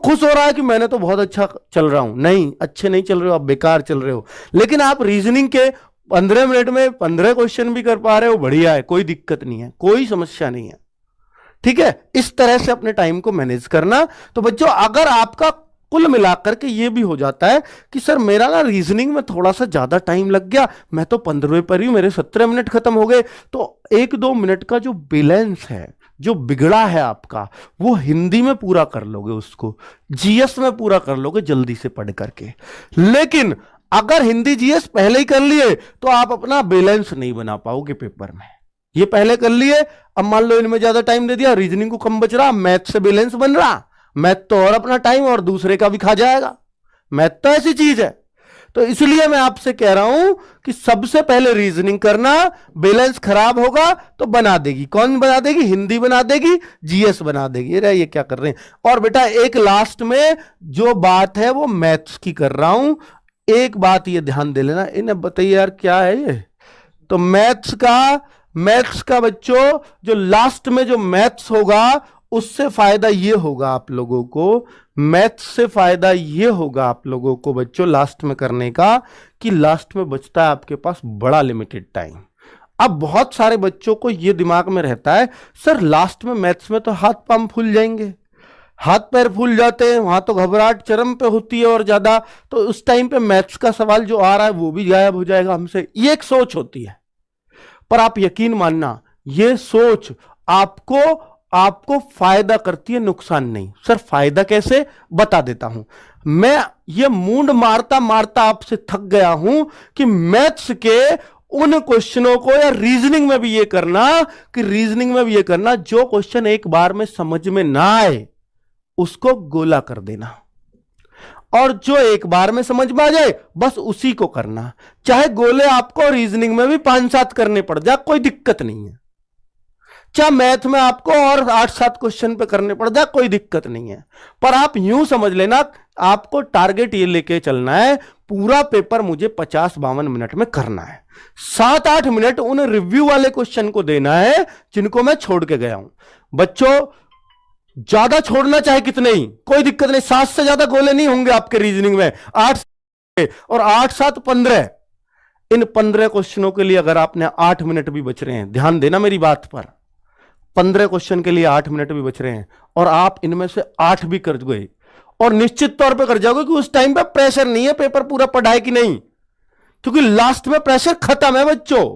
खुश हो रहा है कि मैंने तो बहुत अच्छा चल रहा हूं। नहीं, अच्छे नहीं चल रहे हो आप, बेकार चल रहे हो। लेकिन आप रीजनिंग के 15 मिनट में 15 क्वेश्चन भी कर पा रहे हो, बढ़िया है, कोई दिक्कत नहीं है, कोई समस्या नहीं है। ठीक है, इस तरह से अपने टाइम को मैनेज करना। तो बच्चों, अगर आपका कुल मिलाकर के ये भी हो जाता है कि सर मेरा ना रीजनिंग में थोड़ा सा ज्यादा टाइम लग गया, मैं तो 15वें पर ही, मेरे 17 मिनट खत्म हो गए, तो 1-2 मिनट का जो बैलेंस है, जो बिगड़ा है आपका, वो हिंदी में पूरा कर लोगे, उसको जीएस में पूरा कर लोगे जल्दी से पढ़ करके। लेकिन अगर हिंदी जीएस पहले ही कर लिए तो आप अपना बैलेंस नहीं बना पाओगे पेपर में। ये पहले कर लिए, अब मान लो इनमें ज्यादा टाइम दे दिया, रीजनिंग को कम बच रहा, मैथ से बैलेंस बन रहा, मैथ तो और अपना टाइम और दूसरे का भी खा जाएगा। मैथ तो ऐसी चीज है। तो इसलिए मैं आपसे कह रहा हूं कि सबसे पहले रीजनिंग करना। बैलेंस खराब होगा तो बना देगी, कौन बना देगी? हिंदी बना देगी, जीएस बना देगी। ये क्या कर रहे हैं। और बेटा एक लास्ट में जो बात है वो मैथ्स की कर रहा हूं, एक बात ये ध्यान दे लेना। इन्हें बताइए यार क्या है ये। तो मैथ्स का बच्चों जो लास्ट में जो मैथ्स होगा, उससे फायदा ये होगा आप लोगों को, मैथ्स से फायदा ये होगा आप लोगों को बच्चों लास्ट में करने का, कि लास्ट में बचता है आपके पास बड़ा लिमिटेड टाइम। अब बहुत सारे बच्चों को ये दिमाग में रहता है, सर लास्ट में मैथ्स में तो हाथ पांव फूल जाएंगे, हाथ पैर फूल जाते हैं, वहां तो घबराहट चरम पे होती है और ज्यादा, तो उस टाइम पे मैथ्स का सवाल जो आ रहा है वो भी गायब हो जाएगा हमसे। ये एक सोच होती है। पर आप यकीन मानना, ये सोच आपको फायदा करती है, नुकसान नहीं। सर फायदा कैसे, बता देता हूं। मैं ये मूंड मारता मारता आपसे थक गया हूं कि मैथ्स के उन क्वेश्चनों को, या रीजनिंग में भी ये करना जो क्वेश्चन एक बार में समझ में ना आए उसको गोला कर देना, और जो एक बार में समझ में आ जाए बस उसी को करना। चाहे गोले आपको रीजनिंग में भी 5-7 करने पड़ जाए, कोई दिक्कत नहीं है। चाहे मैथ में आपको और 8-7 क्वेश्चन पे करने पड़ जाए, कोई दिक्कत नहीं है। पर आप यूं समझ लेना, आपको टारगेट ये लेके चलना है, पूरा पेपर मुझे 50-52 मिनट में करना है। 7-8 मिनट उन रिव्यू वाले क्वेश्चन को देना है जिनको मैं छोड़ के गया हूं। बच्चों ज्यादा छोड़ना चाहे कितने ही, कोई दिक्कत नहीं, 7 से ज्यादा गोले नहीं होंगे आपके रीजनिंग में। 8 और 8-7 15। इन 15 क्वेश्चनों के लिए अगर आपने 8 मिनट भी बच रहे हैं, ध्यान देना मेरी बात पर, 15 क्वेश्चन के लिए 8 मिनट भी बच रहे हैं, और आप इनमें से 8 भी कर गए, और निश्चित तौर पे कर जाओगे कि उस टाइम पे प्रेशर नहीं है पेपर पूरा पढ़ा है कि नहीं, क्योंकि लास्ट में प्रेशर खत्म है बच्चों।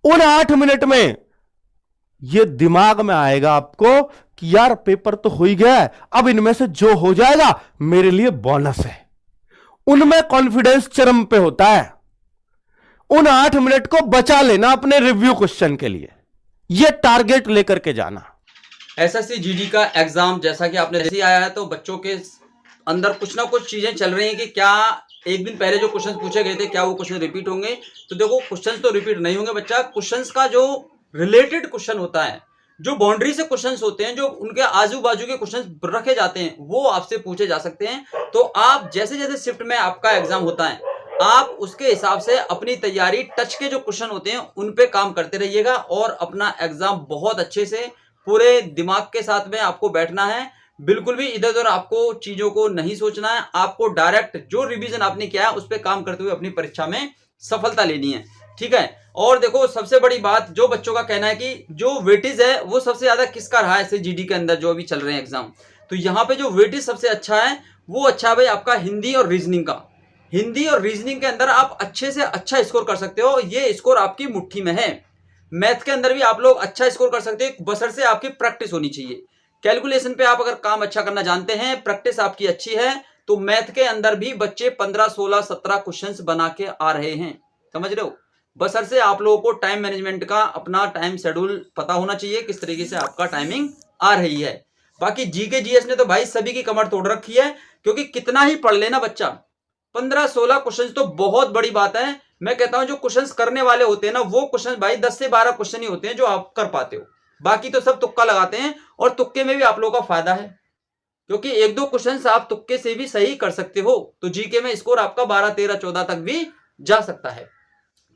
उन 8 मिनट में ये दिमाग में आएगा आपको कि यार पेपर तो हो ही गया है, अब इनमें से जो हो जाएगा मेरे लिए बोनस है। उनमें कॉन्फिडेंस चरम पे होता है। उन 8 मिनट को बचा लेना अपने रिव्यू क्वेश्चन के लिए, ये टारगेट लेकर के जाना। एसएससी जीडी का एग्जाम जैसा कि आपने जैसे आया है, तो बच्चों के अंदर कुछ ना कुछ चीजें चल रही हैं कि क्या एक दिन पहले जो क्वेश्चन पूछे गए थे क्या वो क्वेश्चन रिपीट होंगे। तो देखो क्वेश्चन तो रिपीट नहीं होंगे बच्चा, क्वेश्चन का जो रिलेटेड क्वेश्चन होता है, जो बाउंड्री से क्वेश्चंस होते हैं, जो उनके आजू बाजू के क्वेश्चंस रखे जाते हैं, वो आपसे पूछे जा सकते हैं। तो आप जैसे जैसे शिफ्ट में आपका एग्जाम होता है, आप उसके हिसाब से अपनी तैयारी, टच के जो क्वेश्चन होते हैं उन पे काम करते रहिएगा, और अपना एग्जाम बहुत अच्छे से पूरे दिमाग के साथ में आपको बैठना है। बिल्कुल भी इधर उधर आपको चीजों को नहीं सोचना है, आपको डायरेक्ट जो रिवीजन आपने किया है उस पर काम करते हुए अपनी परीक्षा में सफलता लेनी है। ठीक है। और देखो सबसे बड़ी बात, जो बच्चों का कहना है कि जो वेटेज है वो सबसे ज्यादा किसका रहा है ऐसे जीडी के अंदर जो अभी चल रहे हैं एग्जाम, तो यहाँ पे जो वेटेज सबसे अच्छा है वो अच्छा है भाई आपका हिंदी और रीजनिंग का। हिंदी और रीजनिंग के अंदर आप अच्छे से अच्छा स्कोर कर सकते हो, ये स्कोर आपकी मुट्ठी में है। मैथ के अंदर भी आप लोग अच्छा स्कोर कर सकते हो, बशर्ते आपकी प्रैक्टिस होनी चाहिए। कैलकुलेशन पे आप अगर काम अच्छा करना जानते हैं, प्रैक्टिस आपकी अच्छी है, तो मैथ के अंदर भी बच्चे 15, 16, 17 क्वेश्चंस बना के आ रहे हैं। समझ रहे हो। बशर्ते आप लोगों को टाइम मैनेजमेंट का अपना टाइम शेड्यूल पता होना चाहिए, किस तरीके से आपका टाइमिंग आ रही है। बाकी जीके जीएस ने तो भाई सभी की कमर तोड़ रखी है, क्योंकि कितना ही पढ़ लेना बच्चा, 15-16 क्वेश्चन तो बहुत बड़ी बात है। मैं कहता हूं जो क्वेश्चंस करने वाले होते हैं ना, वो क्वेश्चन भाई 10 से 12 क्वेश्चन ही होते हैं जो आप कर पाते हो, बाकी तो सब तुक्का लगाते हैं। और तुक्के में भी आप लोगों का फायदा है, क्योंकि 1-2 क्वेश्चंस आप तुक्के से भी सही कर सकते हो, तो जीके में स्कोर आपका 12, 13, 14 तक भी जा सकता है।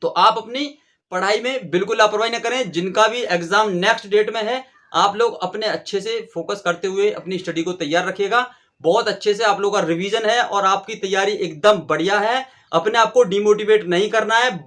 तो आप अपनी पढ़ाई में बिल्कुल लापरवाही न करें। जिनका भी एग्जाम नेक्स्ट डेट में है, आप लोग अपने अच्छे से फोकस करते हुए अपनी स्टडी को तैयार रखिएगा। बहुत अच्छे से आप लोगों का रिवीजन है और आपकी तैयारी एकदम बढ़िया है। अपने आप को डिमोटिवेट नहीं करना है।